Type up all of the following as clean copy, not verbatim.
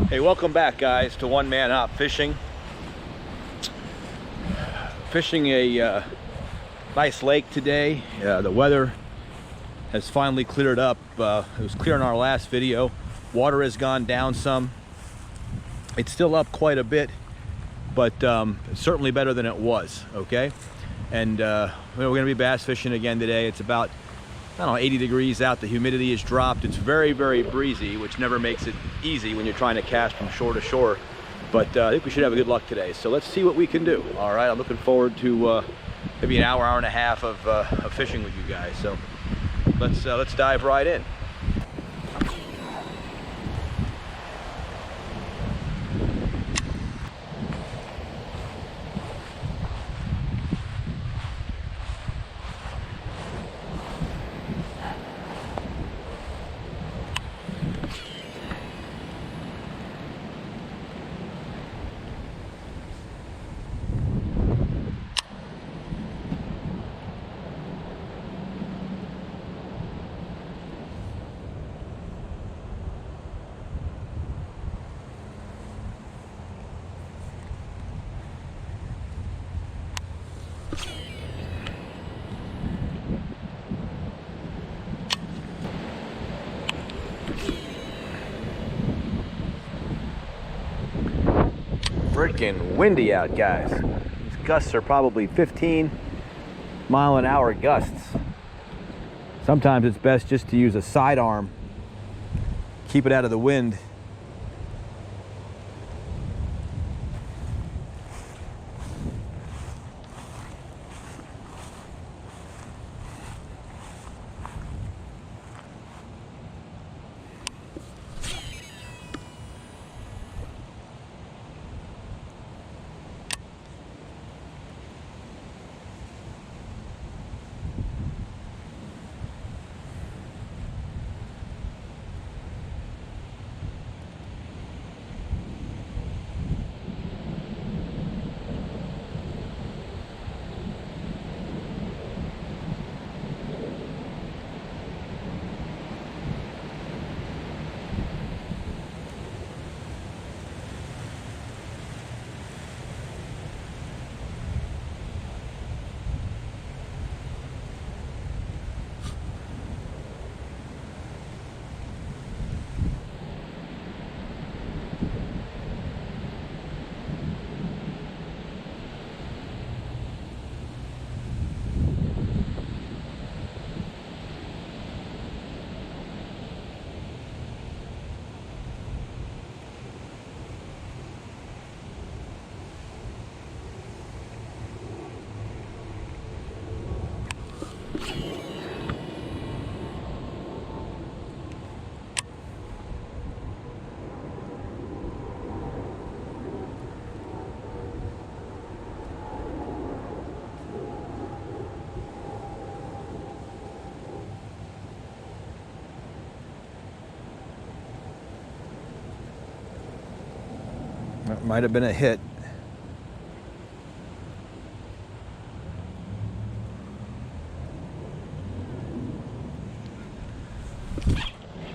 Hey, welcome back, guys, to One Man Up Fishing. Fishing a nice lake today. The weather has finally cleared up. It was clear in our last video. Water has gone down some. It's still up quite a bit, but it's certainly better than it was, okay? And we're gonna be bass fishing again today. It's about, I don't know, 80 degrees out. The humidity has dropped. It's very, very breezy, which never makes it easy when you're trying to cast from shore to shore. But I think we should have a good luck today. So let's see what we can do. All right, I'm looking forward to maybe an hour and a half of fishing with you guys. So let's dive right in. Freaking windy out, guys. These gusts are probably 15-mile-an-hour gusts. Sometimes it's best just to use a sidearm, keep it out of the wind. That might have been a hit.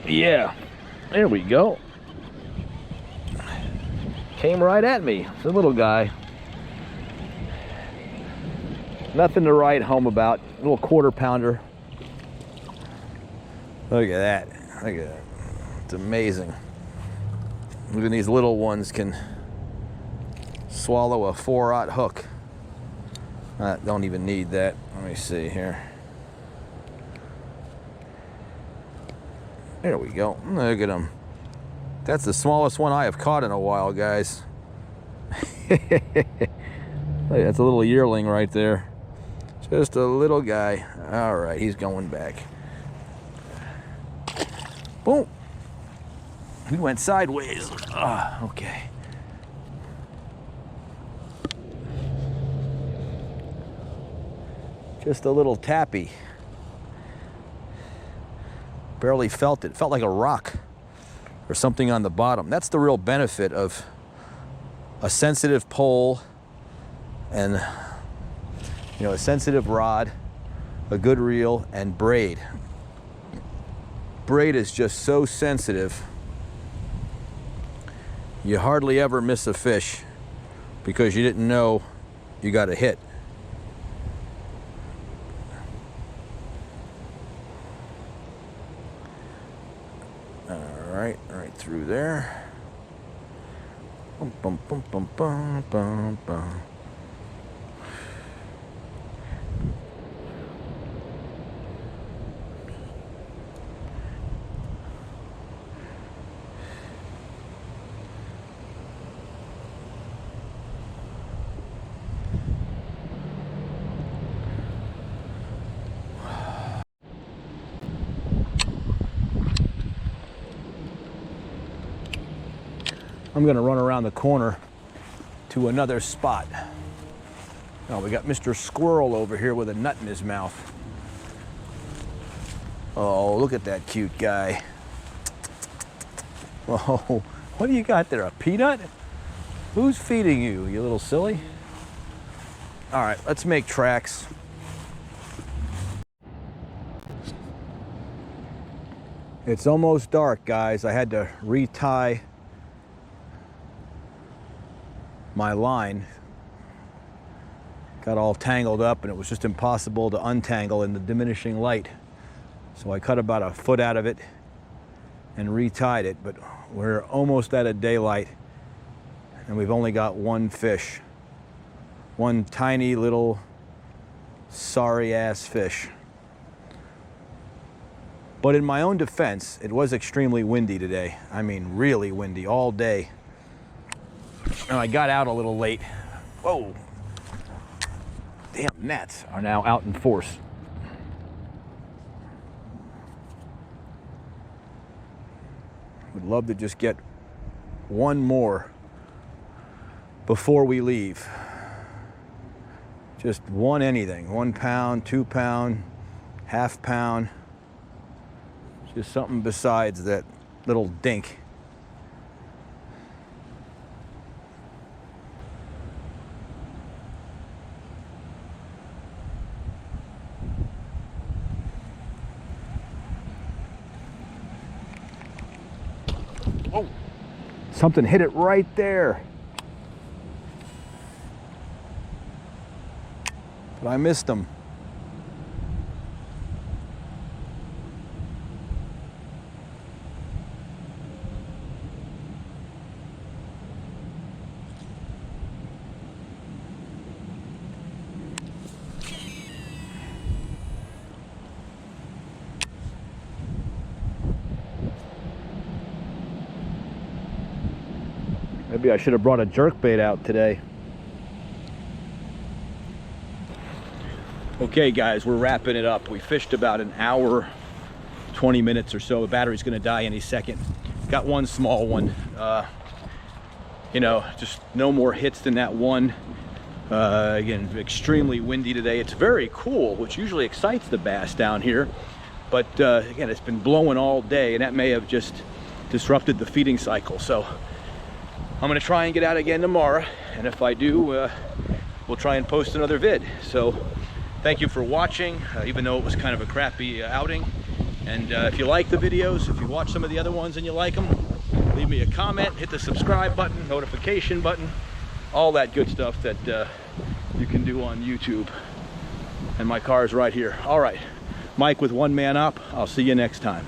Yeah, there we go. Came right at me. It's a little guy. Nothing to write home about. A little quarter-pounder. Look at that. Look at that. It's amazing. Even these little ones can swallow a 4/0 hook. I don't even need that. Let me see here. There we go. Look at him. That's the smallest one I have caught in a while, guys. That's a little yearling right there. Just a little guy. All right, he's going back. Boom. He went sideways. Okay. Just a little tappy. Barely felt it. Felt like a rock or something on the bottom. That's the real benefit of a sensitive pole and, you know, a sensitive rod, a good reel, and braid. Braid is just so sensitive. You hardly ever miss a fish because you didn't know you got a hit. All right through there. Bum, bum, bum, bum, bum, bum, bum. I'm gonna run around the corner to another spot. Oh, we got Mr. Squirrel over here with a nut in his mouth. Oh, look at that cute guy. Oh, what do you got there, a peanut? Who's feeding you, you little silly? All right, let's make tracks. It's almost dark, guys. I had to retie my line. Got all tangled up and it was just impossible to untangle in the diminishing light. So I cut about a foot out of it and retied it, but we're almost out of daylight and we've only got one fish. One tiny little sorry ass fish. But in my own defense, it was extremely windy today. I mean, really windy all day. And I got out a little late. Whoa. Damn, gnats are now out in force. Would love to just get one more before we leave. Just one anything, 1 pound, 2 pound, half pound. Just something besides that little dink. Oh, something hit it right there. But I missed him. Maybe I should have brought a jerkbait out today. Okay guys, we're wrapping it up. We fished about an hour, 20 minutes or so. The battery's gonna die any second. Got one small one. You know, just no more hits than that one. Again, extremely windy today. It's very cool, which usually excites the bass down here. But again, it's been blowing all day and that may have just disrupted the feeding cycle. So I'm gonna try and get out again tomorrow, and if I do, we'll try and post another vid. So thank you for watching, even though it was kind of a crappy outing. And if you like the videos, if you watch some of the other ones and you like them, leave me a comment, hit the subscribe button, notification button, all that good stuff that you can do on YouTube. And my car is right here. All right, Mike with One Man Up. I'll see you next time.